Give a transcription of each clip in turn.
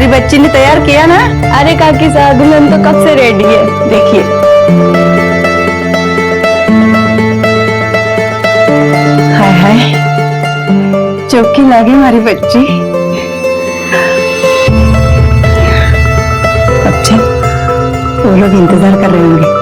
हमारी बच्ची ने तैयार किया ना। अरे काकी साहब, दुल्हन तो कब से रेडी है, देखिए। हाय हाय, चौकी लागे हमारी बच्ची। अब चल, वो लोग इंतजार कर रहे होंगे।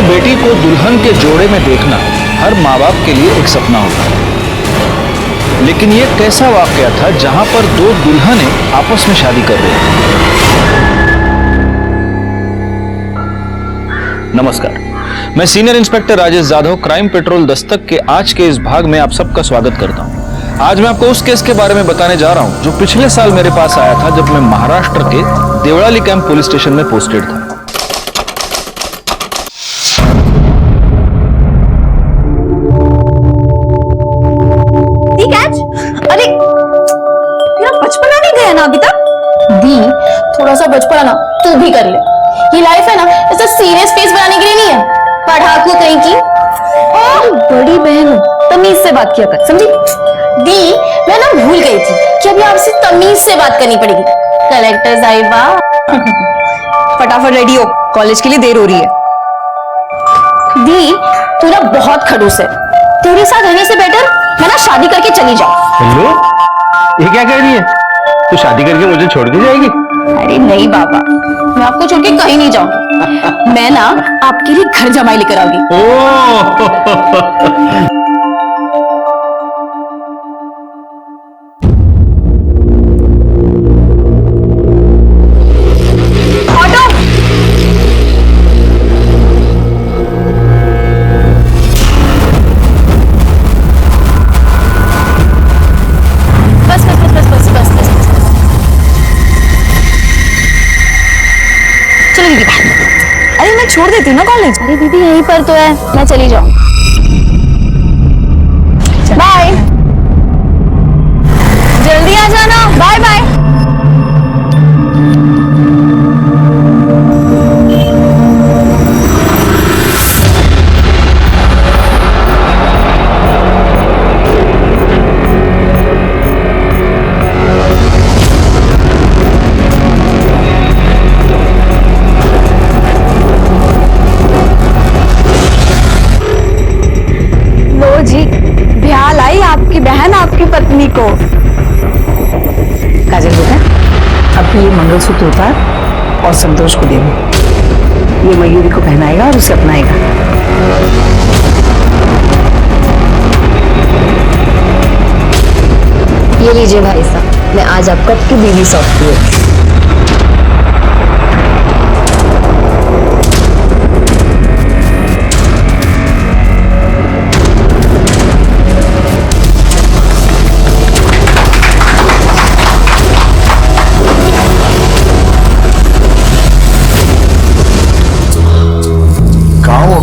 बेटी को दुल्हन के जोड़े में देखना हर माँ बाप के लिए एक सपना होता है, लेकिन ये कैसा वाकया था जहां पर दो दुल्हनें आपस में शादी कर रही थी। नमस्कार, मैं senior inspector Rajesh Yadav, crime petrol Dastak के आज के इस भाग में आप सबका स्वागत करता हूं। आज मैं आपको उस केस के बारे में बताने जा रहा हूं जो पिछले साल मेरे पास आया था, जब मैं महाराष्ट्र के देवळाली कैंप पुलिस स्टेशन में पोस्टेड था। अभी तक दी थोड़ा सा बचपना ना तू भी कर ले। ये लाइफ है ना, ऐसा सीरियस फेस बनाने के लिए नहीं है। पढ़ाकू कहीं की बड़ी बहन हो, तमीज से बात किया कर, समझी? दी मैं ना भूल गई थी कि अभी आपसे तमीज से बात करनी पड़ेगी। कलेक्टर साहिबा फटाफट रेडी हो, कॉलेज के लिए देर हो रही है। दी तू ना बहुत खड़ूस है, तेरे साथ रहने से बेटर मैं ना शादी करके चली जाऊं। हेलो, ये क्या कह रही है? तू शादी करके मुझे छोड़ के जाएगी? अरे नहीं बाबा, मैं आपको छोड़ के कहीं नहीं जाऊंगी। मैं ना आपके लिए घर जमाई लेकर आऊंगी। अरे मैं छोड़ देती हूँ ना कॉलेज। अरे दीदी यहीं पर तो है, मैं चली जाऊँ। बाय, जल्दी आ जाना। Bye bye. आपकी बहन आपकी पत्नी को। काजल बेटा, अब ये मंगलसूत्र उतार और संतोष को दे दो। ये मयूरी को पहनाएगा और उसे अपनाएगा। ये लीजिए भाई साहब, मैं आज आपको आपकी बीवी सौंपती हूँ।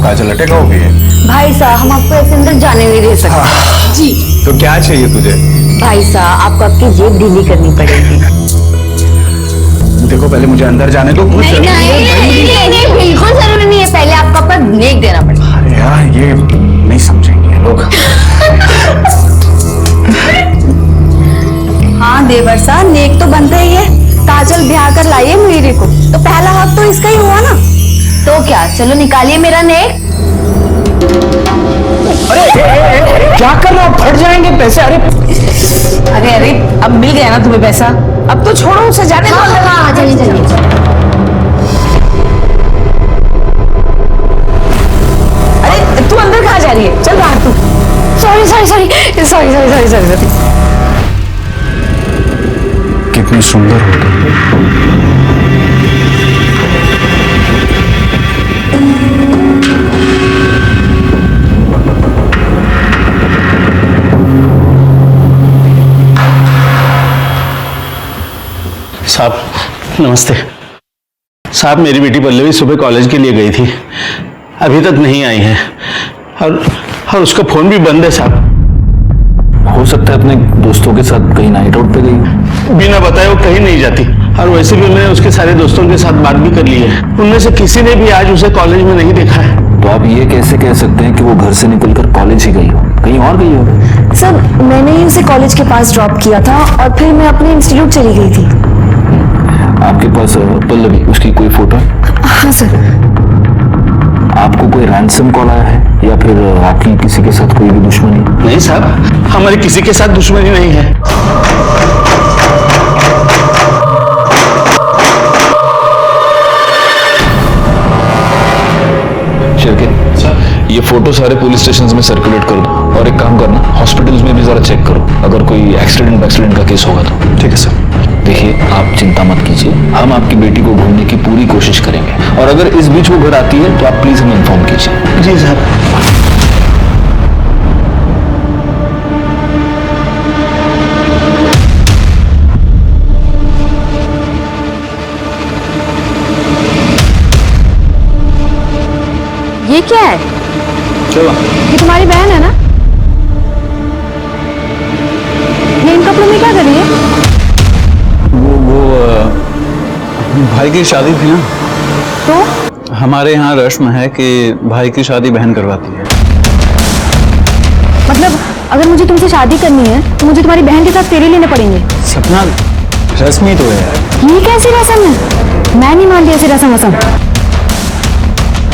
काजल अटैक हो गई है। भाई साहब, हम आपको ऐसे अंदर जाने नहीं दे सकते। जी तो क्या चाहिए तुझे? भाई साहब, आपको आपकी जेब ढीली करनी पड़ेगी। देखो, पहले मुझे अंदर जाने दो। नहीं, बिल्कुल जरूरी नहीं है, पहले आपको आपका नेक देना पड़ेगा। अरे यार, ये नहीं समझेंगे लोग। हाँ देवर साहब, नेक तो बनता ही है। काजल ब्याह कर लाई है मयूरी को, तो पहला हक तो इसका ही हुआ ना। तो क्या, चलो निकालिए मेरा नेक। अरे क्या कर रहे हो? फट जाएंगे पैसे। अरे अरे, अब मिल गया ना तुम्हें पैसा, अब तो छोड़ो उसे, जाने दो। हाँ, चलिए चलिए। अरे तू अंदर कहाँ जा रही है? चल बाहर तू। Sorry sorry sorry sorry sorry sorry sorry sorry. कितनी सुंदर हो तुम। साहब नमस्ते। साहब, मेरी बेटी पल्लवी सुबह कॉलेज के लिए गई थी, अभी तक नहीं आई है। और और उसका फोन भी बंद है साहब। हो सकता है अपने दोस्तों के साथ कहीं नाइट आउट पे गई हो। बिना बताए वो कहीं नहीं जाती, और वैसे भी मैंने उसके सारे दोस्तों के साथ बात भी कर ली है। उनमें से किसी ने भी आज उसे कॉलेज में नहीं देखा है। तो आप ये कैसे कह सकते हैं कि वो घर से निकलकर कॉलेज ही गई हो, कहीं और गई हो? सर मैंने ही उसे कॉलेज के पास ड्रॉप किया था और फिर मैं अपने इंस्टीट्यूट चली गई थी। आपके पास पल्लवी, उसकी कोई फोटो है? हाँ सर। आपको कोई रैंसम कॉल आया है या फिर आपकी किसी के साथ कोई भी दुश्मनी? नहीं साहब, हमारी किसी के साथ दुश्मनी नहीं है। शिरके, ये फोटो सारे पुलिस स्टेशन में सर्कुलेट कर दो, और एक काम करना, हॉस्पिटल्स में भी जरा चेक करो, अगर कोई एक्सीडेंट का केस होगा तो। ठीक है सर। देखिए, आप चिंता मत कीजिए, हम आपकी बेटी को ढूंढने की पूरी कोशिश करेंगे, और अगर इस बीच वो घर आती है तो आप प्लीज हमें इन्फॉर्म कीजिए। जी साहब। ये क्या है? चलो। ये तुम्हारी बहन है ना? ये इन कपड़ों में क्या कर रही है? वो भाई की शादी थी ना, तो हमारे यहाँ रस्म है कि भाई की शादी बहन करवाती है। मतलब अगर मुझे तुमसे शादी करनी है तो मुझे तुम्हारी बहन के साथ फेरे लेने पड़ेंगे? सपना, रस्मी तो है यार। ये कैसी रस्म है? मैं नहीं मानती ऐसी रस्म वसम।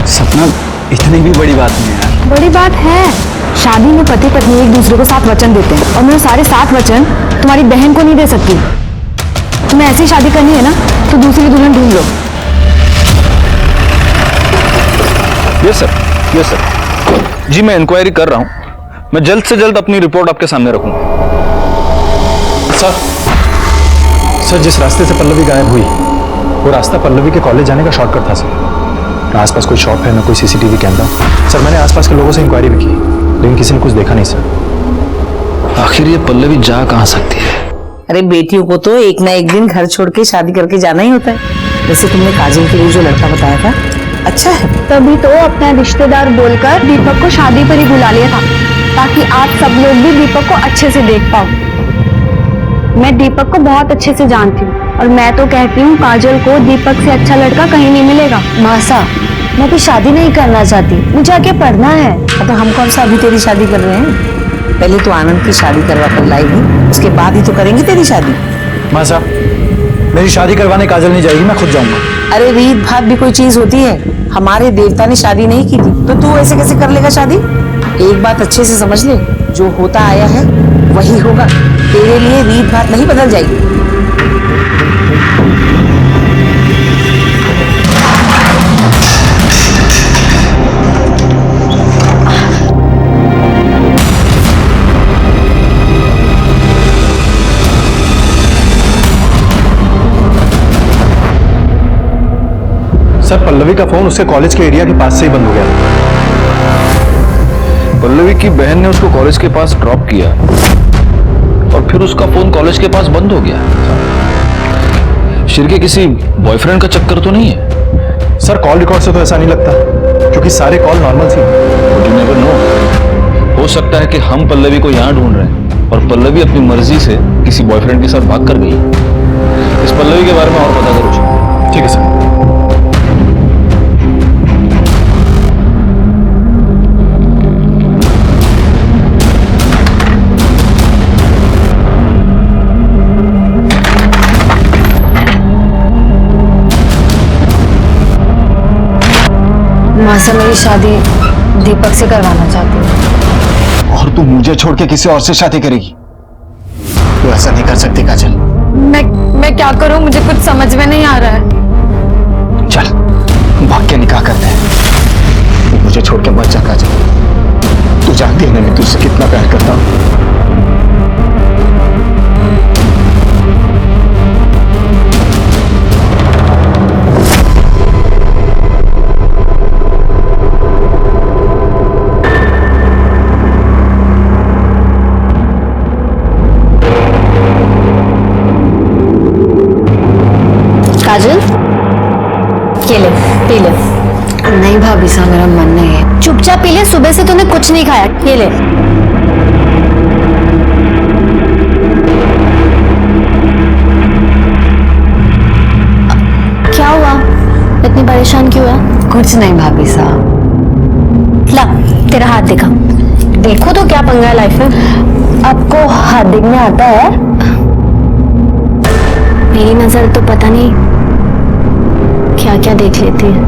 सपना, इतनी भी बड़ी बात नहीं है यार। बड़ी बात है। शादी में पति पत्नी एक दूसरे को 7 वचन देते हैं, और मैं वो सारे 7 वचन तुम्हारी बहन को नहीं दे सकती। तुम्हें ऐसी शादी करनी है ना तो दूसरी दुल्हन ढूंढ लो। Yes sir, yes sir. जी मैं इंक्वायरी कर रहा हूँ, मैं जल्द से जल्द अपनी रिपोर्ट आपके सामने रखूंगा। सर, जिस रास्ते से पल्लवी गायब हुई वो रास्ता पल्लवी के कॉलेज जाने का शॉर्टकट था सर। ना आसपास कोई शॉप है, ना कोई सीसीटीवी कैमरा। सर मैंने आसपास के लोगों से इंक्वायरी भी की, लेकिन किसी ने कुछ देखा नहीं सर। आखिर ये पल्लवी जा कहाँ सकती है? अरे बेटियों को तो एक ना एक दिन घर छोड़ के शादी करके जाना ही होता है। जैसे तुमने काजल के लिए जो लड़का बताया था, अच्छा है। तभी तो अपना रिश्तेदार बोलकर दीपक को शादी पर ही बुला लिया था, ताकि आप सब लोग भी दीपक को अच्छे से देख पाओ। मैं दीपक को बहुत अच्छे से जानती हूँ, और मैं तो कहती हूँ काजल को दीपक से अच्छा लड़का कहीं नहीं मिलेगा। मासा, मैं भी शादी नहीं करना चाहती, मुझे आगे पढ़ना है। तो हम कौन सा अभी तेरी शादी कर रहे हैं? पहले तो आनंद की शादी करवा कर लाएगी, उसके बाद ही तो करेंगे तेरी शादी। माँ साहब, मेरी शादी करवाने काजल नहीं जाएगी, मैं खुद जाऊंगा। अरे रीत भात भी कोई चीज होती है? हमारे देवता ने शादी नहीं की थी, तो तू ऐसे कैसे कर लेगा शादी? एक बात अच्छे से समझ ले, जो होता आया है वही होगा। तेरे लिए रीत भात नहीं बदल जाएगी। सर, पल्लवी का फोन उसके कॉलेज के एरिया के पास से ही बंद हो गया। पल्लवी की बहन ने उसको कॉलेज के पास ड्रॉप किया और फिर उसका फोन कॉलेज के पास बंद हो गया। शिरके किसी बॉयफ्रेंड का चक्कर तो नहीं है? सर, कॉल रिकॉर्ड से तो ऐसा नहीं लगता, क्योंकि सारे कॉल नॉर्मल थी। You never know। हो सकता है कि हम पल्लवी को यहाँ ढूंढ रहे हैं और पल्लवी अपनी मर्जी से किसी बॉयफ्रेंड के साथ भाग कर गई। इस पल्लवी के बारे में और पता करो। ठीक है सर। मासा, मेरी शादी दीपक से करवाना चाहती हूँ। और तू मुझे छोड़ के किसी और से शादी करेगी? तू ऐसा नहीं कर सकती काजल। मैं क्या करूँ, मुझे कुछ समझ में नहीं आ रहा है। चल भाग के निकाह करते हैं। तू मुझे छोड़ के मत जा काजल। तू जानती है ना मैं तुझसे कितना प्यार करता हूँ। काजल, ये ले, पी ले। नहीं भाभी सा, मेरा मन नहीं है। चुपचाप पी ले, सुबह से तूने कुछ नहीं खाया, ये ले। क्या हुआ, इतनी परेशान क्यों है? कुछ नहीं भाभी साहब। ला तेरा हाथ दिखा, देखो तो क्या पंगा है लाइफ में। आपको हाथ देखने आता है? मेरी नजर तो पता नहीं क्या क्या देख लेती है।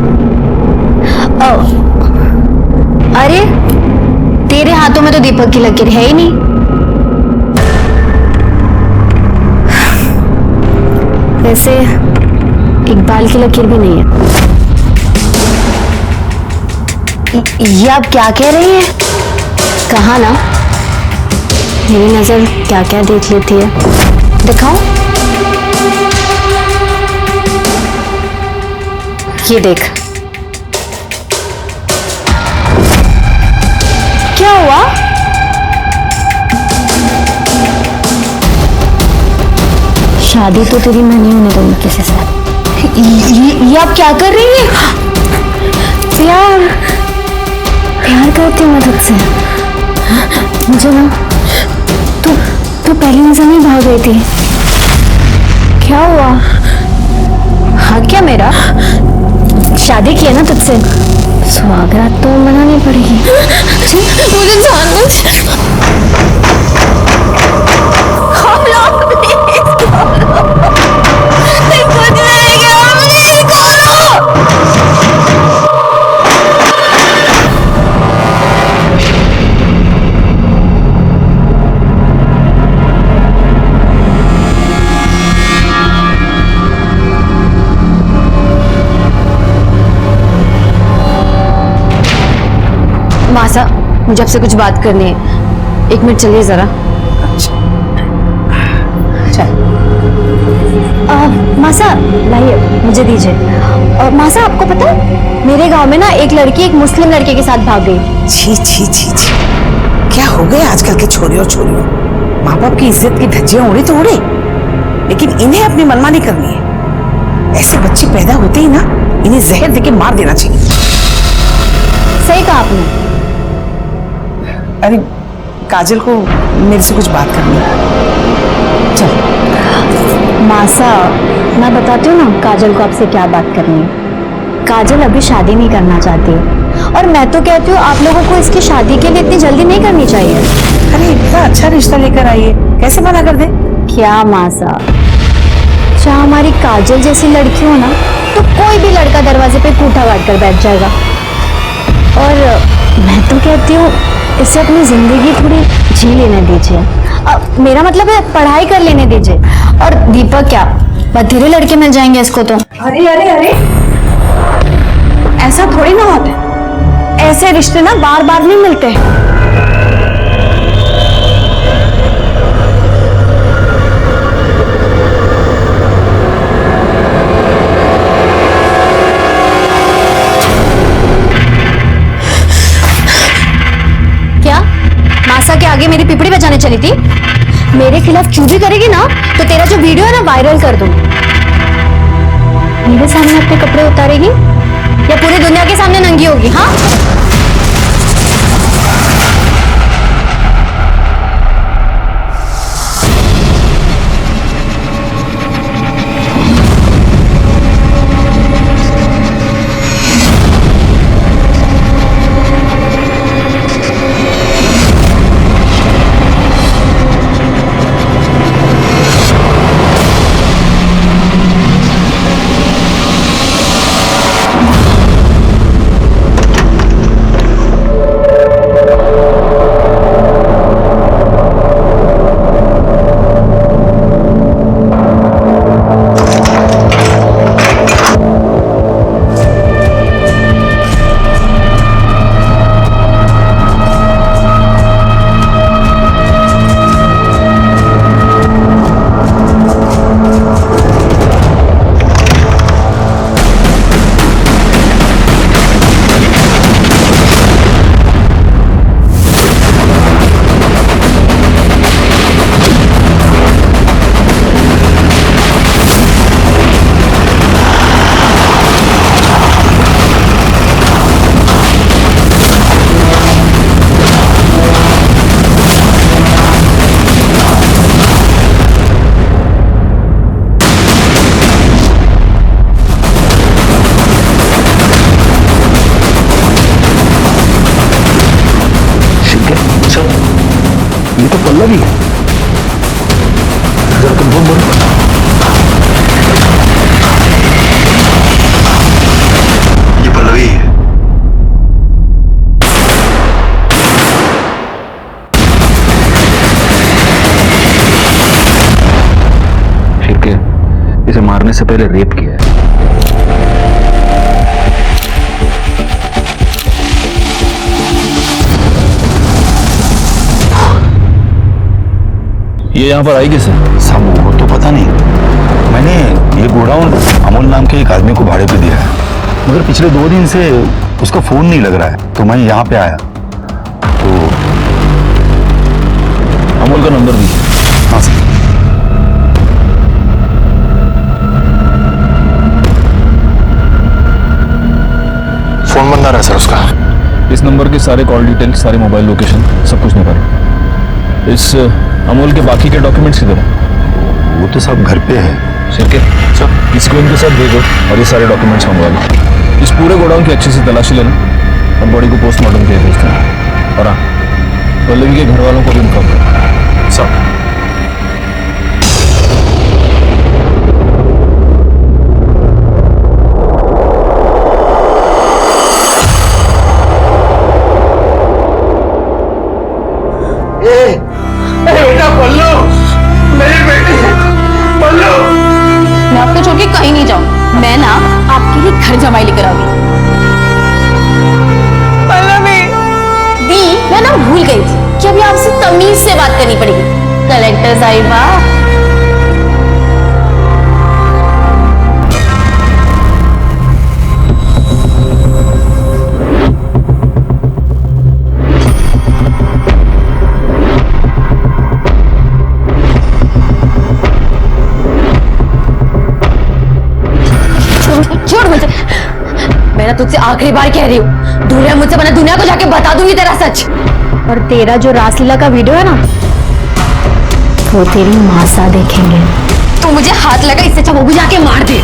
अरे तेरे हाथों में तो दीपक की लकीर है ही नहीं। वैसे इकबाल की लकीर भी नहीं है। ये आप क्या कह रही हैं? कहा ना मेरी नजर क्या क्या देख लेती है। दिखाओ, ये देख। क्या हुआ? शादी तो तेरी मैं नहीं होने दूंगी किसी से। ये आप क्या कर रही हैं? प्यार प्यार करती हूँ मैं तुझसे। मुझे ना तू पहली नजर में भाग गई थी। क्या हुआ? हाँ क्या मेरा शादी किया ना तुझसे, स्वागत तो मनानी पड़ेगी। मुझे जानना हम लोग कुछ नहीं किया, मुझे मासा, मुझे आपसे कुछ बात करनी है। 1 मिनट चलिए जरा। मासा लाइए, मुझे दीजिए। मासा आपको पता है मेरे गांव में ना एक लड़की एक मुस्लिम लड़के के साथ भाग गई। छी छी छी छी, क्या हो गए आजकल के छोरे और छोरियों। माँ बाप की इज्जत की धज्जियां उड़ी तो उड़ी, लेकिन इन्हें अपनी मनमानी करनी है। ऐसे बच्चे पैदा होते ही ना इन्हें जहर देके मार देना चाहिए। सही कहा आपने। अरे काजल को मेरे से कुछ बात करनी है। चल मासा, मैं बताती हूँ ना काजल को आपसे क्या बात करनी है। काजल अभी शादी नहीं करना चाहती है और मैं तो कहती हूँ आप लोगों को इसकी शादी के लिए इतनी जल्दी नहीं करनी चाहिए। अरे इतना अच्छा रिश्ता लेकर आई है, कैसे मना कर दे? क्या मासा, चाहे हमारी काजल जैसी लड़की हो ना तो कोई भी लड़का दरवाजे पे कूठा काट कर बैठ जाएगा। और मैं तो कहती हूँ इसे अपनी जिंदगी थोड़ी जी लेने दीजिए। मेरा मतलब है पढ़ाई कर लेने दीजिए। और दीपक क्या बथेरे लड़के मिल जाएंगे इसको तो। अरे अरे अरे, ऐसा थोड़ी ना होता है। ऐसे रिश्ते ना बार बार नहीं मिलते। क्या मासा के आगे मेरी पिपड़ी बजाने चली थी? मेरे खिलाफ चूभी करेगी ना तो तेरा जो वीडियो है ना वायरल कर दूं। मेरे सामने अपने कपड़े उतारेगी या पूरी दुनिया के सामने नंगी होगी? हाँ, अच्छा, ये तो पल्लवी है। जरा तुम बोल। ये पल्लवी है। शिर्के, इसे मारने से पहले रेप किया है। ये यहाँ पर आई कैसे? सब वो तो पता नहीं। मैंने ये गोडाउन अमोल नाम के एक आदमी को भाड़े पे दिया है, मगर पिछले 2 दिन से उसका फोन नहीं लग रहा है, तो मैं यहाँ पे आया। तो अमोल का नंबर भी? हाँ सर। फोन बंद आ रहा है सर उसका। इस नंबर के सारे कॉल डिटेल्स, सारे मोबाइल लोकेशन, सब कुछ निकालो। इस अमोल के बाकी के डॉक्यूमेंट्स किधर हैं? वो तो सब घर पे है। शिर्के, सर इसको इनके साथ भेजो और ये सारे डॉक्यूमेंट्स मंगवा लो। इस पूरे गोडाउन की अच्छे से तलाशी लेना और बॉडी को पोस्टमार्टम के लिए भेजते हैं। और हाँ, पल्लवी के घर वालों को भी इन्फॉर्म करो। सब मैं आपको छोड़ के कहीं नहीं जाऊँ। मैं ना आपके लिए घर जमाई लेकर आ गई। दी, मैं ना भूल गई थी कि अभी आपसे तमीज से बात करनी पड़ेगी। कलेक्टर साहिबा, छोड़ मुझे। मैं ना तुझसे आखिरी बार कह रही हूँ, दूर है मुझसे, मैं दुनिया को जाके बता दूंगी तेरा सच। और तेरा जो रासलीला का वीडियो है ना, वो तेरी मासा देखेंगे। तू मुझे हाथ लगा, इससे अच्छा वो भी जाके मार दे।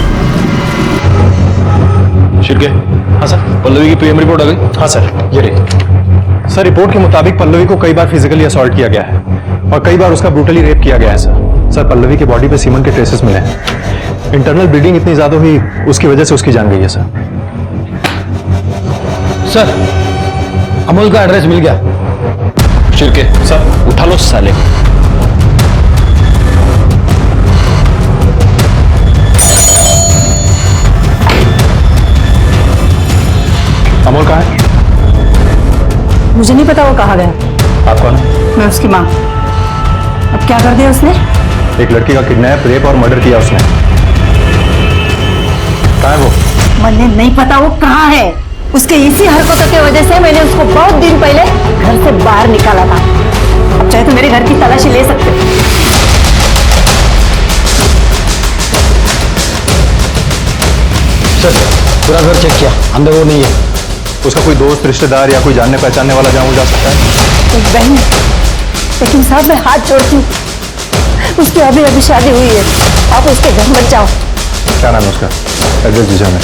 शिर्के, हाँ सर, पल्लवी की पीएम रिपोर्ट आ गई? हाँ सर, ये रही। सर, रिपोर्ट के मुताबिक पल्लवी को कई बार फिजिकली असॉल्ट किया गया है और कई बार उसका ब्रूटली रेप किया गया है सर। सर, पल्लवी की बॉडी पे सीमन के ट्रेसेस मिले हैं। इंटरनल ब्लीडिंग इतनी ज्यादा हुई, उसकी वजह से उसकी जान गई है सर। सर, अमोल का एड्रेस मिल गया। शिर्के, सर, उठा लो साले को। अमोल कहाँ है? मुझे नहीं पता वो कहाँ गया। आप कौन है? मैं उसकी माँ। अब क्या कर दिया उसने? एक लड़की का किडनैप, रेप और मर्डर किया उसने। कहाँ है वो? मुझे नहीं पता वो कहाँ है। उसके इसी हरकतों की वजह से मैंने उसको बहुत दिन पहले घर से बाहर निकाला था। अब चाहे तो मेरे घर की तलाशी ले सकते हो। सर, पूरा घर चेक किया, अंदर वो नहीं है। उसका कोई दोस्त, रिश्तेदार या कोई जानने पहचानने वाला जहाँ वो जा सकता है? एक बहन, लेकिन साहब मैं हाथ जोड़ती हूँ, उसकी अभी अभी शादी हुई है, आप उसके घर मत जाओ। क्या नाम है उसका? एड्रेस दीजिए हमें।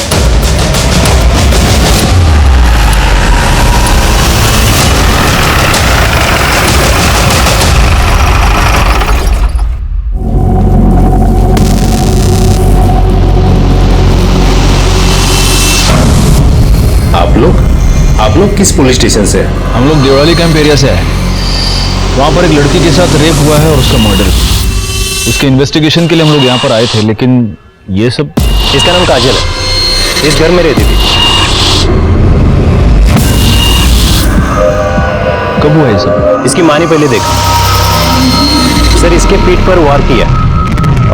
आप लोग किस पुलिस स्टेशन से? हम लोग देवराली कैंप एरिया से आए। वहां पर एक लड़की के साथ रेप हुआ है और उसका मर्डर। उसके इन्वेस्टिगेशन के लिए हम लोग यहाँ पर आए थे, लेकिन ये सब। इसका नाम काजल है, इस घर में रहती थी। कब हुआ ये सब? इसकी माँ ने पहले देखा। सर, इसके पीठ पर वार किया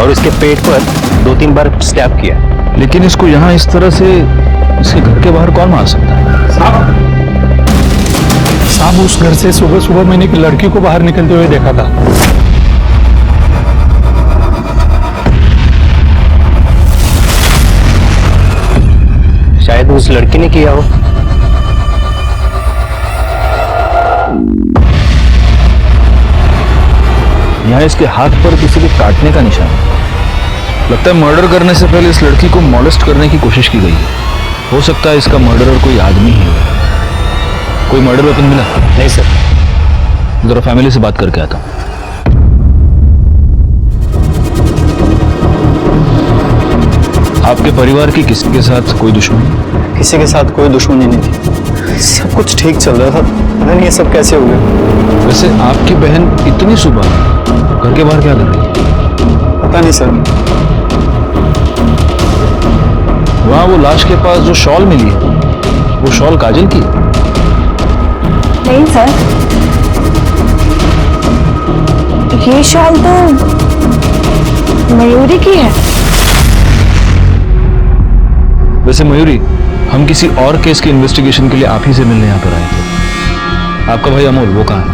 और इसके पेट पर 2-3 बार स्टैब किया। लेकिन इसको यहाँ इस तरह से इसके घर के बाहर कौन मार सकता है? साहब, उस घर से सुबह सुबह मैंने एक लड़की को बाहर निकलते हुए देखा था। शायद उस लड़की ने किया हो। यहाँ इसके हाथ पर किसी के काटने का निशान है। लगता है मर्डर करने से पहले इस लड़की को मॉलेस्ट करने की कोशिश की गई है। हो सकता है इसका मर्डरर कोई आदमी ही हो। कोई मर्डर वेपन मिला? नहीं सर, जरा फैमिली से बात करके आता हूँ। आपके परिवार की किसी के साथ कोई दुश्मनी? किसी के साथ कोई दुश्मनी नहीं थी, सब कुछ ठीक चल रहा था। पता नहीं ये सब कैसे हो गया। वैसे आपकी बहन इतनी सुबह घर के बाहर क्या कर रही है? पता नहीं सर। वहां वो लाश के पास जो शॉल मिली है, वो शॉल काजल की है? नहीं सर, ये शॉल तो मयूरी की है। वैसे मयूरी, हम किसी और केस की इन्वेस्टिगेशन के लिए आप ही से मिलने यहाँ पर आए थे। आपका भाई अमोल वो कहाँ है?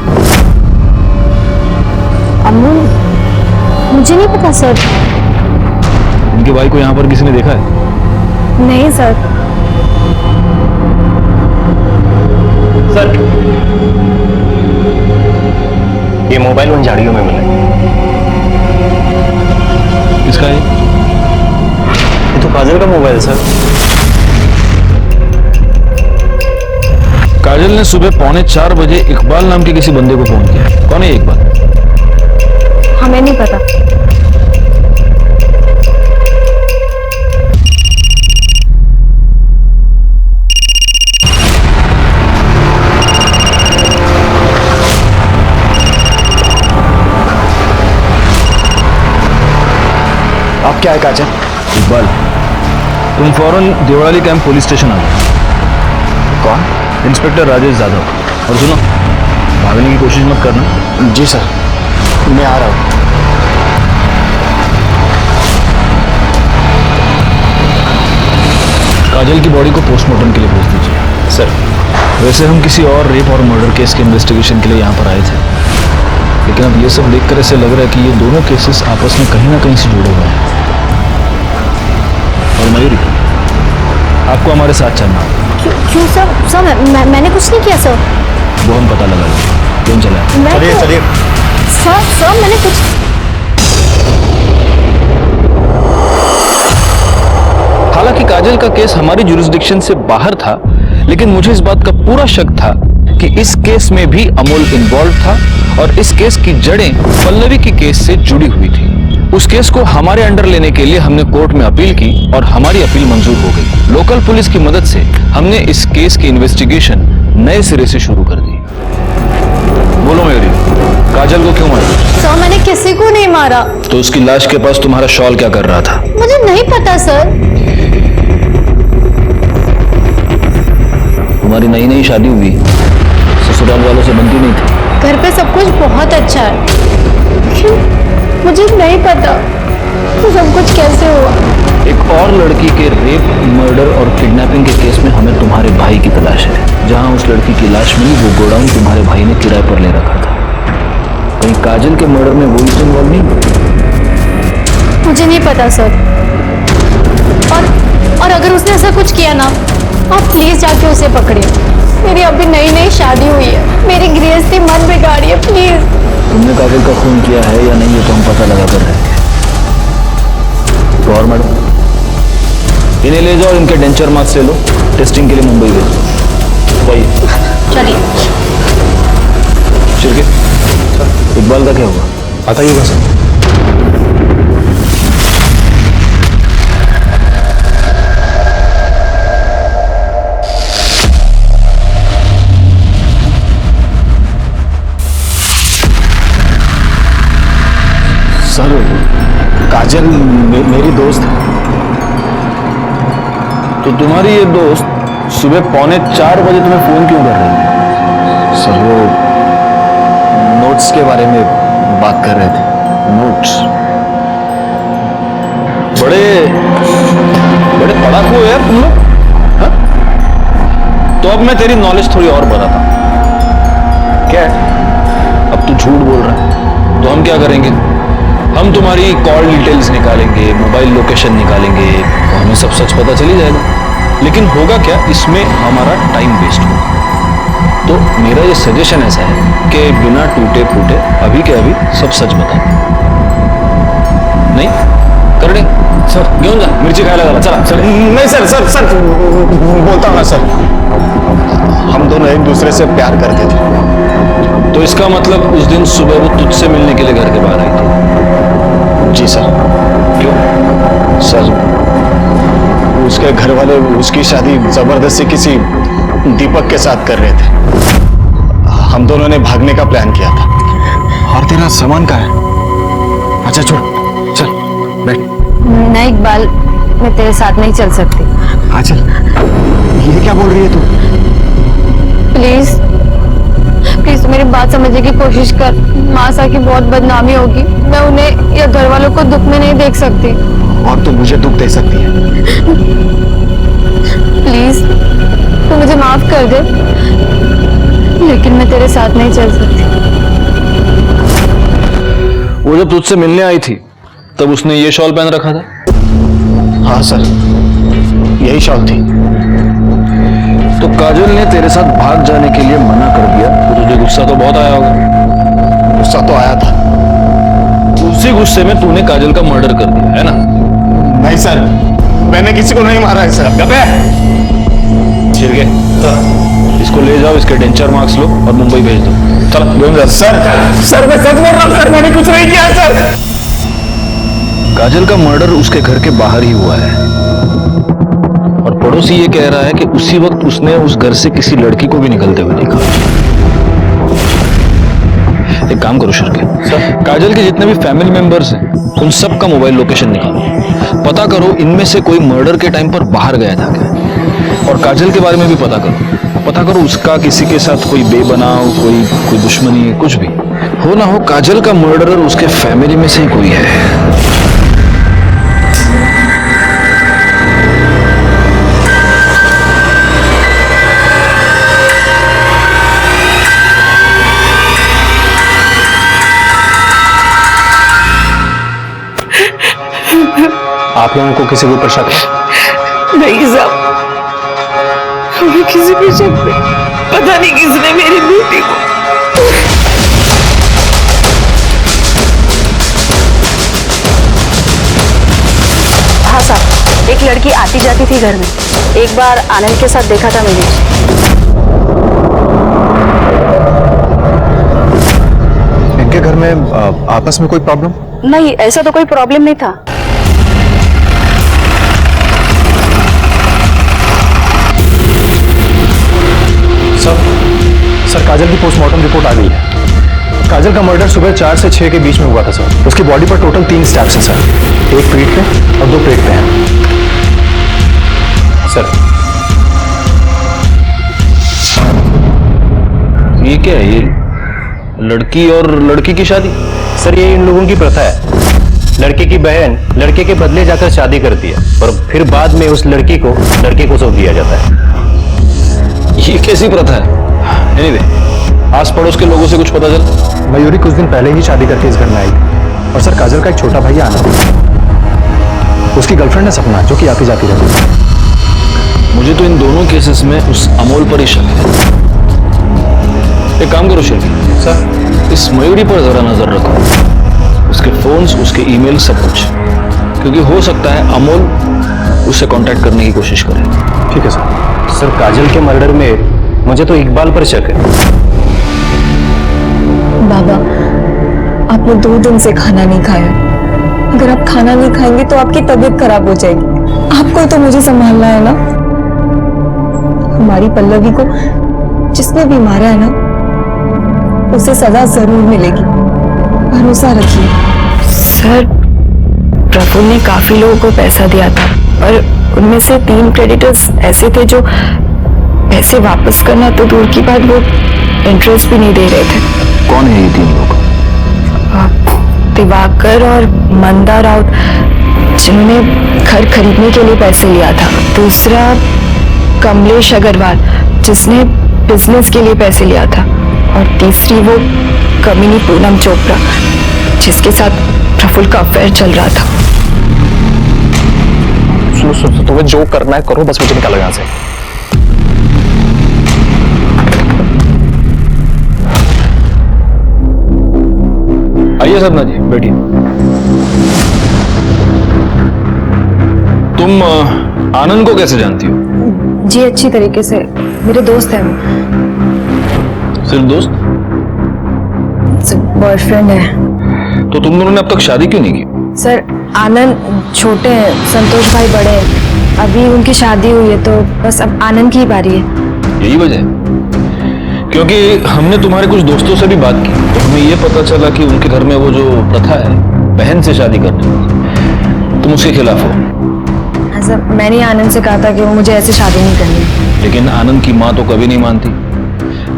अमोल, मुझे नहीं पता सर। इनके भाई को यहाँ पर किसी ने देखा है? नहीं सर। सर, ये मोबाइल उन झाड़ियों में मिला। किसका है? ये तो काजल का मोबाइल सर। काजल ने सुबह 3:45 बजे इकबाल नाम के किसी बंदे को फोन किया। कौन है ये इकबाल? हमें नहीं पता। आप क्या है काजल? इकबाल, तुम फौरन देवड़ाली कैंप पुलिस स्टेशन आ जाओ। कौन? इंस्पेक्टर राजेश यादव। और सुनो, भागने की कोशिश मत करना। जी सर, मैं आ रहा हूँ। काजल की बॉडी को पोस्टमार्टम के लिए भेज दीजिए। सर, वैसे हम किसी और रेप और मर्डर केस के इन्वेस्टिगेशन के लिए यहाँ पर आए थे, लेकिन अब ये सब देखकर ऐसे लग रहा है कि ये दोनों केसेस आपस में कहीं ना कहीं से जुड़े हुए हैं। और मयूरी, आपको हमारे साथ चलना होगा। क्यों सर? सर मैंने कुछ नहीं किया सर। वो हम पता लगा लेंगे। क्यों चला है? मैं चलिए तो- चलिए। सर मैंने कुछ। हालांकि काजल का केस हमारी जुरिस्डिक्शन से बाहर था, लेकिन मुझे इस बात का पूरा शक था कि इस केस में भी अमोल इन्वॉल्व था और इस केस की जड़ें पल्लवी की केस से जुड़ी हुई थी। उस केस को हमारे अंडर लेने के लिए हमने कोर्ट में अपील की और हमारी अपील मंजूर हो गई। लोकल पुलिस की मदद से हमने इस केस की इन्वेस्टिगेशन नए सिरे से शुरू कर दी। बोलो मयूरी, काजल को क्यों मारा? सर मैंने किसी को नहीं मारा। तो उसकी लाश के पास तुम्हारा शॉल क्या कर रहा था? मुझे नहीं पता सर। तुम्हारी नई नई शादी हुई, ससुराल वालों से बनती नहीं थी। घर पे सब कुछ बहुत अच्छा है, लेकिन मुझे नहीं पता तो सब कुछ कैसे हुआ। एक और लड़की के रेप, मर्डर और किडनैपिंग के केस में हमें तुम्हारे भाई की तलाश है। जहां उस लड़की की लाश मिली, वो गोडाउन तुम्हारे भाई ने किराए पर ले रखा था। कहीं काजल के मर्डर में वो इससे इन्वॉल्व नहीं? मुझे नहीं पता सर। और अगर उसने ऐसा कुछ किया ना, आप प्लीज जाके उसे पकड़िए। मेरी अभी नई नई शादी हुई है, मेरी गृहस्थी मत बिगाड़िए प्लीज। तुमने काजल का खून किया है या नहीं, ये तो हम पता लगा कर रहे हैं। तो और मैडम, इन्हें ले जाओ, इनके डेंचर मार्क्स ले लो, टेस्टिंग के लिए मुंबई भेजो। वही चलिए। चलिए। इकबाल का क्या हुआ? पता ही होगा सर। सर, काजल मेरी दोस्त है। तो तुम्हारी ये दोस्त सुबह 3:45 बजे तुम्हें फोन क्यों कर रही है? सर, वो नोट्स के बारे में बात कर रहे थे। नोट्स? बड़े बड़े पढ़ाकू हो यार तुम लोग। हाँ? तो अब मैं तेरी नॉलेज थोड़ी और बताता हूं। क्या है? अब तू झूठ बोल रहा है, तो हम क्या करेंगे? हम तुम्हारी कॉल डिटेल्स निकालेंगे, मोबाइल लोकेशन निकालेंगे, तो हमें सब सच पता चली जाएगा। लेकिन होगा क्या, इसमें हमारा टाइम वेस्ट होगा। तो मेरा ये सजेशन ऐसा है कि बिना टूटे फूटे अभी के अभी सब सच बता। नहीं कर दे सर, घेऊन जा, मिर्ची खायला झाला, चला चल। नहीं सर, सर सर बोलता हूँ ना सर, हम दोनों एक दूसरे से प्यार करते थे। तो इसका मतलब उस दिन सुबह वो तुझसे मिलने के लिए घर के बाहर आई थी? जी सर। क्यों? सर, उसके घर वाले उसकी शादी जबरदस्ती किसी दीपक के साथ कर रहे थे। हम दोनों ने भागने का प्लान किया था। और तेरा सामान कहाँ है? अच्छा छोड़, चल बैठ। नहीं इकबाल, मैं तेरे साथ नहीं चल सकती। हाँ चल। ये क्या बोल रही है तू? प्लीज प्लीज मेरी बात समझने की कोशिश कर। मासा की बहुत बदनामी होगी। मैं उन्हें या घर वालों को दुख में नहीं देख सकती। और तू मुझे दुख दे सकती है? प्लीज तू मुझे माफ कर दे, लेकिन मैं तेरे साथ नहीं चल सकती। वो जब तुझसे मिलने आई थी तब उसने ये शॉल पहन रखा था? हाँ सर, यही शॉल थी। तो काजल ने तेरे साथ भाग जाने के लिए मना कर दिया तो तुझे गुस्सा तो बहुत आया होगा? गुस्सा तो आया था। उसी गुस्से में तूने काजल का मर्डर कर दिया है ना? नहीं सर, मैंने किसी को नहीं मारा है सर। ठीक है, इसको ले जाओ, इसके डेंचर मार्क्स लो और मुंबई भेज दो। चलो गोविंद। सर मैं सच बोल रहा हूँ सर, मैंने कुछ नहीं किया सर। काजल का मर्डर उसके घर के बाहर ही हुआ है और पड़ोसी ये कह रहा है कि उसी वक्त उसने उस घर से किसी लड़की को भी निकलते हुए देखा। एक काम करो शिर्के, काजल के जितने भी फैमिली मेंबर्स हैं उन सब का मोबाइल लोकेशन निकालो, पता करो इनमें से कोई मर्डर के टाइम पर बाहर गया था क्या, और काजल के बारे में भी पता करो उसका किसी के साथ कोई बेबनाव, कोई दुश्मनी, कुछ भी हो ना हो, काजल का मर्डरर उसके फैमिली में से ही कोई है। आप लोगों को किसी के ऊपर शक है? नहीं साहब, हमें किसी पे शक नहीं। पता नहीं किसने मेरी बेटी को। हाँ साहब, एक लड़की आती जाती थी घर में। एक बार आनंद के साथ देखा था मैंने। इनके घर में आपस में कोई प्रॉब्लम? नहीं, ऐसा तो कोई प्रॉब्लम नहीं था। सर काजल की पोस्टमार्टम रिपोर्ट आ गई है। काजल का मर्डर सुबह 4 से 6 के बीच में हुआ था सर। उसकी बॉडी पर टोटल 3 स्टैब्स हैं सर, एक पीठ पे और 2 पेट पे हैं सर। ये क्या है? ये लड़की और लड़की की शादी? सर ये इन लोगों की प्रथा है। लड़के की बहन लड़के के बदले जाकर शादी करती है और फिर बाद में उस लड़की को लड़के को सौंप दिया जाता है। ये कैसी प्रथा है? एनीवे, आस पड़ोस के लोगों से कुछ पता चला? मयूरी कुछ दिन पहले ही शादी करके इस घर में आई और सर काजल का एक छोटा भाई आनंद, उसकी गर्लफ्रेंड है सपना, जो कि आती जाती रहती है। मुझे तो इन दोनों केसेस में उस अमोल पर ही शक है। एक काम करो शिल्पी सर, इस मयूरी पर जरा नजर रखो, उसके फोन्स, उसके ईमेल, सब कुछ, क्योंकि हो सकता है अमोल उससे कांटेक्ट करने की कोशिश करे। ठीक है सर। सर काजल के मर्डर में मुझे तो इकबाल पर शक है। बाबा, आपने 2 दिन से खाना नहीं खाया। अगर आप खाना नहीं खाएंगे तो आपकी तबीयत खराब हो जाएगी। आपको तो मुझे संभालना है ना। हमारी पल्लवी को जिसने भी मारा है ना, उसे सजा जरूर मिलेगी, भरोसा रखिए। सर, प्रफुल्ल ने काफी लोगों को पैसा दिया था और उनमें से 3 क्रेडिटर्स ऐसे थे जो पैसे वापस करना तो दूर की बात, वो इंटरेस्ट भी नहीं दे रहे थे। कौन है ये 3 लोग? दिवाकर और मंदा राउत, जिन्होंने घर खरीदने के लिए पैसे लिया था। दूसरा कमलेश अग्रवाल, जिसने बिजनेस के लिए पैसे लिया था। और तीसरी वो कमीनी पूनम चोपड़ा, जिसके साथ प्रफुल्ल का अफेयर चल रहा था। तुम्हें जो करना है करो, बस मुझे निकालो यहां से। आइए सपना जी, बैठिए। तुम आनंद को कैसे जानती हो? जी अच्छी तरीके से, मेरे दोस्त हैं वो। सिर्फ दोस्त? बॉयफ्रेंड है। तो तुम दोनों ने अब तक शादी क्यों नहीं की? सर आनंद छोटे हैं, संतोष भाई बड़े हैं। अभी उनकी शादी हुई है तो बस अब आनंद की ही बारी है। यही वजह है? क्योंकि हमने तुम्हारे कुछ दोस्तों से भी बात की तो हमें ये पता चला कि उनके घर में वो जो प्रथा है बहन से शादी करने की, तुम उसके खिलाफ हो। हाँ सर, मैंने आनंद से कहा था कि वो मुझे ऐसे शादी नहीं करनी। लेकिन आनंद की माँ तो कभी नहीं मानती,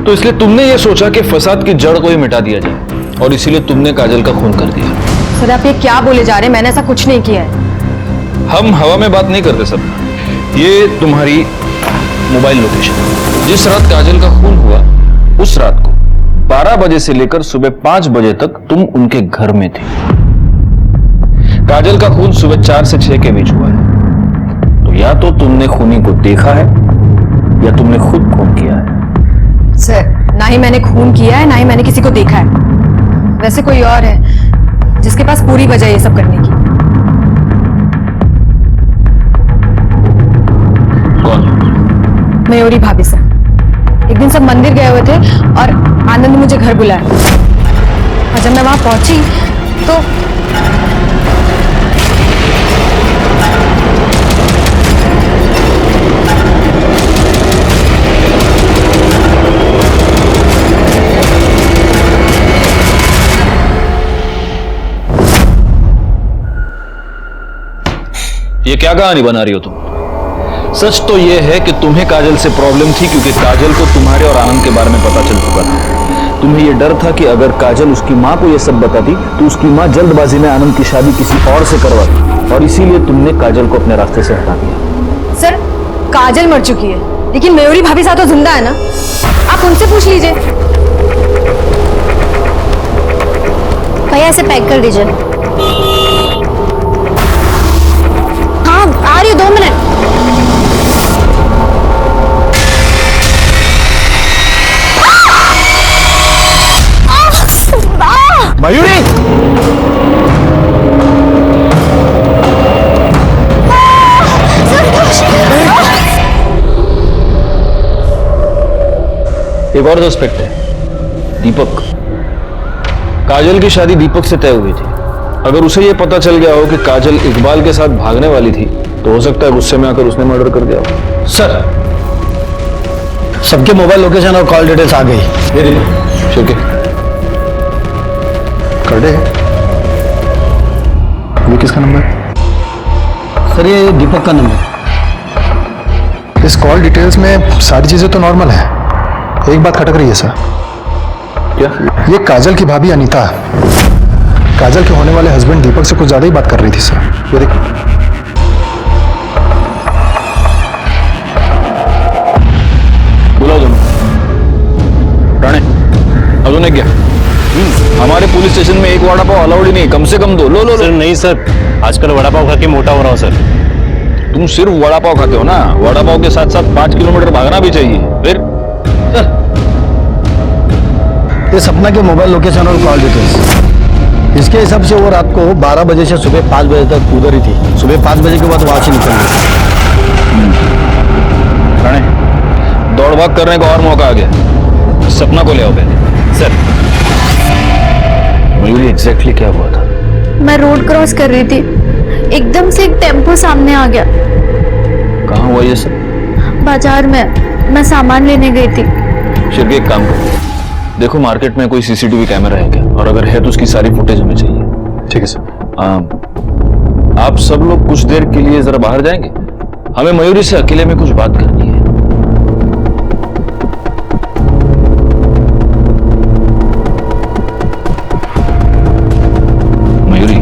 तो इसलिए तुमने ये सोचा कि फसाद की जड़ को ही मिटा दिया जाए और इसीलिए तुमने काजल का खून कर दिया। सर आप ये क्या बोले जा रहे हैं? मैंने ऐसा कुछ नहीं किया है। हम हवा में बात नहीं करते सब। ये तुम्हारी मोबाइल लोकेशन, जिस रात काजल का खून हुआ उस रात को 12 बजे से लेकर सुबह 5 बजे तक तुम उनके घर में थे। काजल का खून सुबह 4 से 6 के बीच हुआ है, तो या तो तुमने खूनी को देखा है या तुमने खुद खून किया है। सर ना ही मैंने खून किया है ना ही मैंने किसी को देखा है। वैसे कोई और है जिसके पास पूरी वजह ये सब करने की। कौन? मयूरी भाभी से। एक दिन सब मंदिर गए हुए थे और आनंद ने मुझे घर बुलाया और जब मैं वहां पहुंची तो ये क्या कहानी बना रही हो तुम? सच तो यह है कि तुम्हें काजल से प्रॉब्लम थी क्योंकि काजल को तुम्हारे और आनंद के बारे में पता चल चुका था। तुम्हें यह डर था कि अगर काजल उसकी मां को यह सब बताती तो उसकी मां जल्दबाजी में आनंद की शादी किसी और से करवाती और इसीलिए तुमने काजल को अपने रास्ते से हटा दिया। सर काजल मर चुकी है लेकिन मयूरी भाभी साहब तो जिंदा है ना, आप उनसे पूछ लीजिए। भैया इसे पैक कर दीजिए। हाँ आ रही हूँ, 2 मिनट। मयूरी! एक और सस्पेक्ट है, दीपक। काजल की शादी दीपक से तय हुई थी। अगर उसे यह पता चल गया हो कि काजल इकबाल के साथ भागने वाली थी तो हो सकता है गुस्से में आकर उसने मर्डर कर दिया हो। सर सबके मोबाइल लोकेशन और कॉल डिटेल्स आ गई। शिवके कर दे। ये किसका नंबर? सर ये दीपक का नंबर। इस कॉल डिटेल्स में सारी चीजें तो नॉर्मल है, एक बात खटक रही है सर। क्या? ये काजल की भाभी अनीता काजल के होने वाले हस्बैंड दीपक से कुछ ज्यादा ही बात कर रही थी सर। ये देखो। बुलाओ तुम राणे। अब तूने क्या? हमारे पुलिस स्टेशन में एक वड़ा पाव अलाउड ही नहीं, कम से कम 2। लो। सर नहीं सर, आजकल वड़ा पाव खा के मोटा हो रहा हूँ सर। तुम सिर्फ वड़ा पाव खाते हो ना? वड़ा पाव के साथ साथ 5 किलोमीटर भागना भी चाहिए। फिर ये सपना के मोबाइल लोकेशन और कॉल डिटेल्स, इसके हिसाब से वो रात को 12 बजे से सुबह 5 बजे तक उधर ही थी। सुबह 5 बजे के बाद वहां से निकल गई। राणे, दौड़ भाग करने का और मौका आ गया। सपना को ले आओ पहले। सर मयूरी एग्जैक्टली क्या हुआ था? मैं रोड क्रॉस कर रही थी, एकदम से एक टेम्पो सामने आ गया। कहाँ हुआ ये सब? बाजार में मैं सामान लेने गई थी। शिरके एक काम करो, देखो मार्केट में कोई सीसीटीवी कैमरा है क्या, और अगर है तो उसकी सारी फुटेज हमें चाहिए। ठीक है सर। आप सब लोग कुछ देर के लिए जरा बाहर जाएंगे, हमें मयूरी से अकेले में कुछ बात करनी है। मयूरी,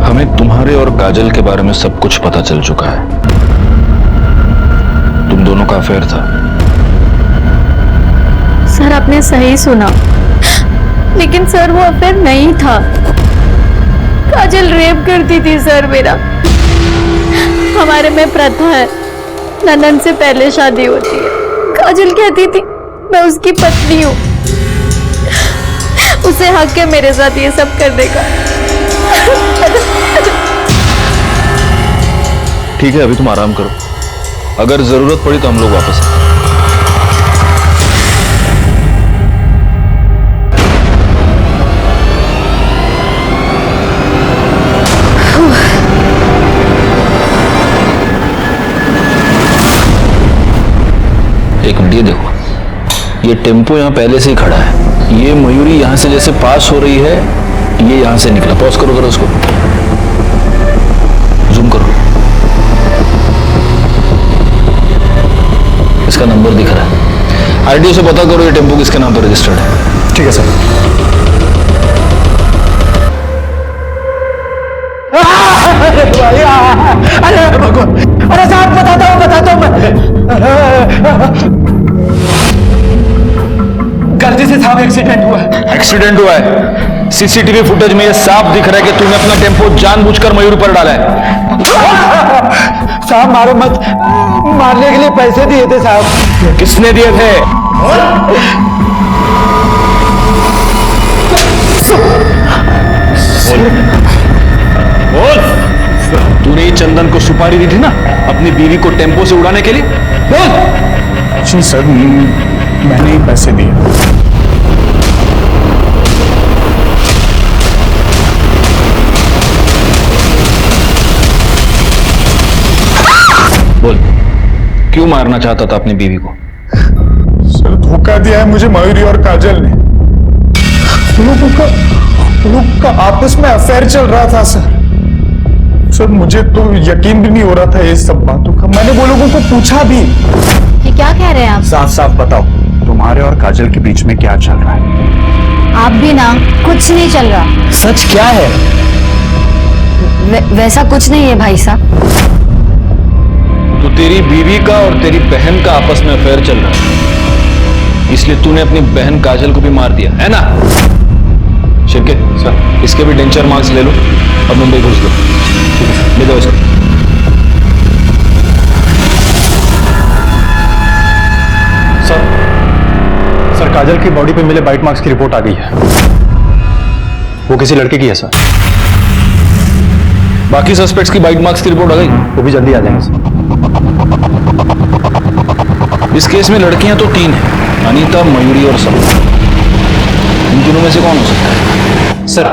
हमें तुम्हारे और काजल के बारे में सब कुछ पता चल चुका है। तुम दोनों का अफेयर था। सर आपने सही सुना, लेकिन सर वो अफेयर नहीं था। काजल रेप करती थी सर मेरा। हमारे में प्रथा है, ननन से पहले शादी होती है। काजल कहती थी मैं उसकी पत्नी हूँ, उसे हक है मेरे साथ ये सब करने का। ठीक है, अभी तुम आराम करो, अगर जरूरत पड़ी तो हम लोग वापस आएंगे। ये टेम्पो यहाँ पहले से ही खड़ा है। ये मयूरी यहाँ से जैसे पास हो रही है, ये यहाँ से निकला। पॉज करो जरा उसको, जूम करो। इसका नंबर दिख रहा है। आरटीओ से पता करो ये टेम्पो किसके नाम पर रजिस्टर्ड है। ठीक है सर। अरे भगवान, अरे साहब बताता हूँ मैं। गलती से साहब एक्सीडेंट हुआ है। एक्सीडेंट हुआ है? सीसीटीवी फुटेज में ये साफ दिख रहा है कि तूने अपना टेम्पो जानबूझकर मयूरी पर डाला है। साहब मारो मत, मारने के लिए पैसे दिए थे साहब। किसने दिए थे? बोल। तूने ही चंदन को सुपारी दी थी ना अपनी बीवी को टेम्पो से उड़ाने के लिए? बोल। जी सर, मैंने ही पैसे दिए। बोल, क्यों मारना चाहता था अपनी बीवी को? सर धोखा दिया है मुझे मयूरी और काजल ने। उन लोग का आपस में अफेयर चल रहा था सर। सर मुझे तो यकीन भी नहीं हो रहा था ये सब बातों का। मैंने वो लोगों को पूछा भी। ये क्या कह रहे हैं आप? साफ साफ बताओ, तुम्हारे और काजल के बीच में क्या चल रहा है? आप भी ना, कुछ नहीं चल रहा। सच क्या है? वैसा कुछ नहीं है भाई साहब। तो तेरी बीवी का और तेरी बहन का आपस में अफेयर चल रहा है, इसलिए तूने अपनी बहन काजल को भी मार दिया है ना? शिरके सर, इसके भी डेंचर मार्क्स ले लो और मुंबई घुस दो। ले दो इसको। सर काजल की बॉडी पे मिले बाइट मार्क्स की रिपोर्ट आ गई है। वो किसी लड़के की है सर। बाकी सस्पेक्ट्स की बाइट मार्क्स की रिपोर्ट आ गई? वो भी जल्दी आ जाएंगे सर। इस केस में लड़कियां तो 3 हैं, अनीता, मयूरी और सपना। इन तीनों में से कौन हो सकता है? सर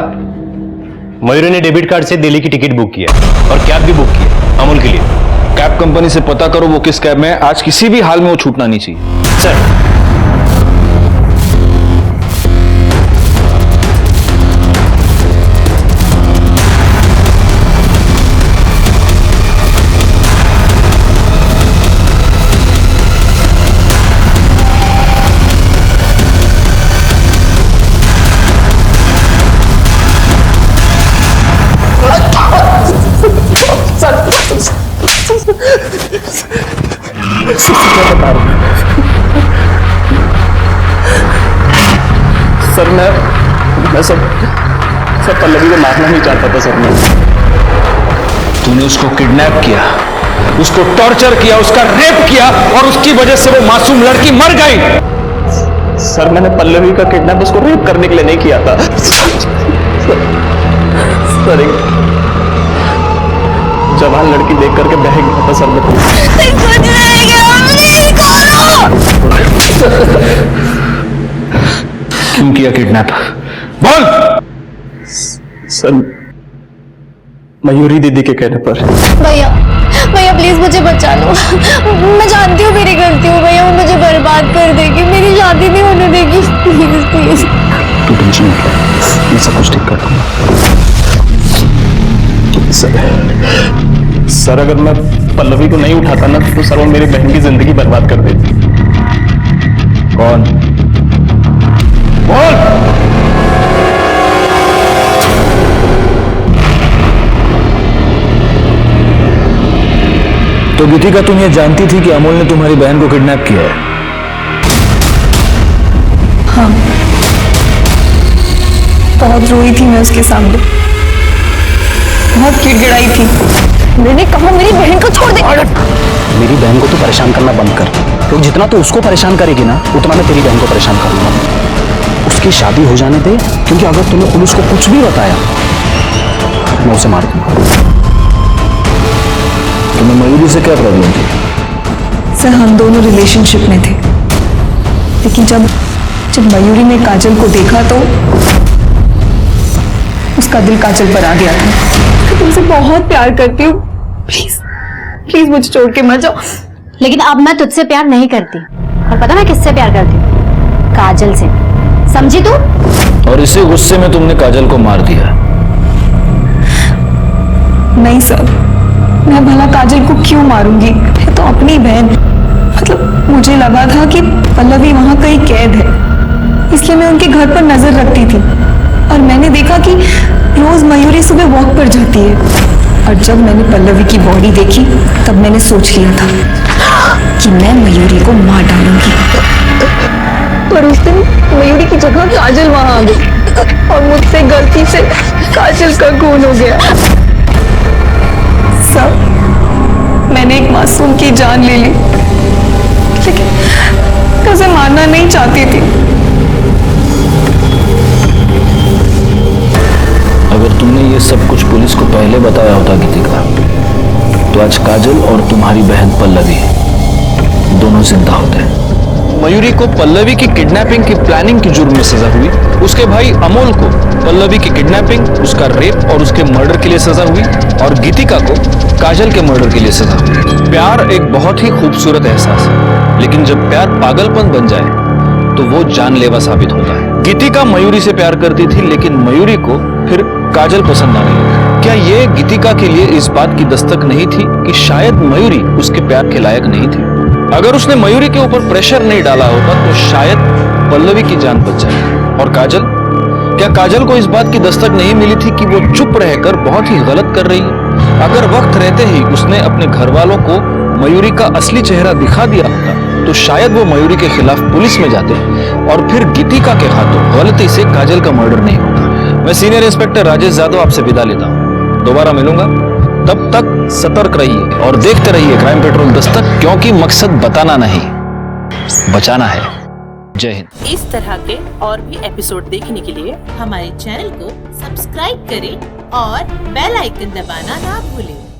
मयूरी ने डेबिट कार्ड से दिल्ली की टिकट बुक किया और कैब भी बुक किया अमूल के लिए। कैब कंपनी से पता करो वो किस कैब में है। आज किसी भी हाल में वो छूटना नहीं चाहिए। सर सर मैं सब पल्लवी को मारना नहीं चाहता था सर। मैं तूने उसको किडनैप किया, उसको टॉर्चर किया, उसका रेप किया और उसकी वजह से वो मासूम लड़की मर गई। सर मैंने पल्लवी का किडनैप उसको रेप करने के लिए नहीं किया था। सर एक जवान लड़की देख करके बह गया था सर। क्यों किया किडनैप? बोल। सर मयूरी दीदी के कहने पर। भैया भैया प्लीज मुझे बचा लो। मैं जानती हूँ मेरी गलती हो भैया, वो मुझे बर्बाद कर देगी, मेरी शादी नहीं होने देगी। Please please. तू टेंशन मत ले, मैं सब कुछ ठीक कर दूंगा। सर अगर मैं पल्लवी को नहीं उठाता ना तो सर वो मेरी बहन की जिंदगी बर्बाद कर देती। कौन? बोल। तो गीतिका तुम ये जानती थी कि अमोल ने तुम्हारी बहन को किडनैप किया है? हाँ, बहुत रोई थी मैं उसके सामने, बहुत गिड़गिड़ाई थी। मैंने कहा मेरी बहन को छोड़ दे। मेरी बहन को तो परेशान करना बंद कर, तो जितना तू उसको परेशान करेगी ना उतना मैं तेरी बहन को परेशान करूंगा। उसकी शादी हो जाने दे, क्योंकि अगर तूने पुलिस को कुछ भी बताया मैं उसे मार दूंगा। तुम्हें मयूरी से क्या प्रॉब्लम थी? सर हम दोनों रिलेशनशिप में थे, लेकिन जब मयूरी ने काजल को देखा तो उसका दिल काजल पर आ गया था। मैं तुमसे बहुत प्यार करती हूँ, प्लीज प्लीज मुझे छोड़ के मत जाओ। लेकिन अब मैं तुझसे प्यार नहीं करती, और पता मैं किससे प्यार करती हूँ? काजल से, समझी तू? और इसी गुस्से में तुमने काजल को मार दिया। नहीं सर, मैं भला काजल को क्यों मारूंगी? ये तो अपनी बहन। मतलब मुझे लगा था कि पल्लवी वहां कहीं कैद है, इसलिए मैं उनके घर पर नजर रखती थी। और मैंने देखा कि रोज मयूरी सुबह वॉक पर जाती है। और जब मैंने पल्लवी की बॉडी देखी तब मैंने सोच लिया था कि मैं मयूरी को मार डालूंगी। पर उस दिन मयूरी की जगह काजल वहां आ गई और मुझसे गलती से काजल का खून हो गया। सब मैंने एक मासूम की जान ले ली, लेकिन मैं उसे मारना नहीं चाहती थी। अगर तुमने ये सब कुछ पुलिस को पहले बताया होता गीतिका, तो आज काजल और तुम्हारी बहन पल्लवी दोनों जिंदा होते। मयूरी को पल्लवी की किडनैपिंग की प्लानिंग की जुर्म में सजा हुई। उसके भाई अमोल को पल्लवी की किडनैपिंग, उसका रेप और उसके मर्डर के लिए सजा हुई। और गीतिका को काजल के मर्डर के लिए सजा हुई। प्यार एक बहुत ही खूबसूरत एहसास है, लेकिन जब प्यार पागलपन बन जाए तो वो जानलेवा साबित होता है। गीतिका मयूरी से प्यार करती थी, लेकिन मयूरी को फिर काजल पसंद आने लगी। क्या ये गीतिका के लिए इस बात की दस्तक नहीं थी कि शायद मयूरी उसके प्यार के लायक नहीं थी? अगर उसने मयूरी के ऊपर प्रेशर नहीं डाला होता तो शायद पल्लवी की जान बच जाए। और काजल, क्या काजल को इस बात की दस्तक नहीं मिली थी कि वो चुप रहकर बहुत ही गलत कर रही है? अगर वक्त रहते ही उसने अपने घर वालों को मयूरी का असली चेहरा दिखा दिया होता तो शायद वो मयूरी के खिलाफ पुलिस में जाते और फिर गीतिका के हाथों गलती से काजल का मर्डर नहीं होता। मैं सीनियर इंस्पेक्टर राजेश यादव आपसे विदा लेता हूं। दोबारा मिलूंगा, तब तक सतर्क रहिए और देखते रहिए क्राइम पेट्रोल दस्तक, क्योंकि मकसद बताना नहीं, बचाना है। जय हिंद। इस तरह के और भी एपिसोड देखने के लिए हमारे चैनल को सब्सक्राइब करें और बेल आइकन दबाना ना भूलें।